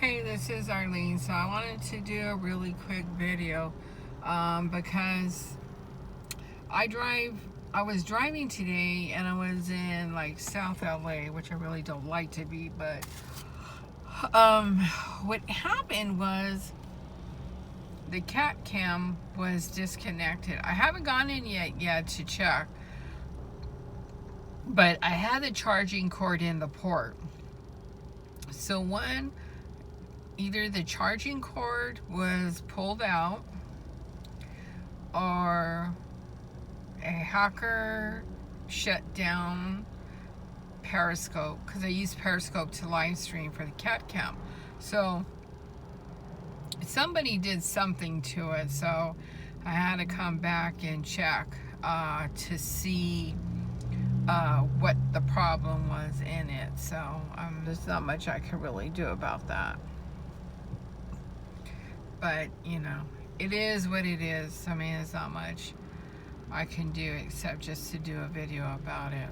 Hey, this is Arlene. So I wanted to do a really quick video because I was driving today and I was in like South LA, which I really don't like to be, but what happened was the cat cam was disconnected. I haven't gone in yet to check, but I had the charging cord in the port. So either the charging cord was pulled out or a hacker shut down Periscope, because I use Periscope to live stream for the cat cam. So somebody did something to it, so I had to come back and check to see what the problem was in it. So there's not much I can really do about that. But, you know, it is what it is. I mean, there's not much I can do except just to do a video about it.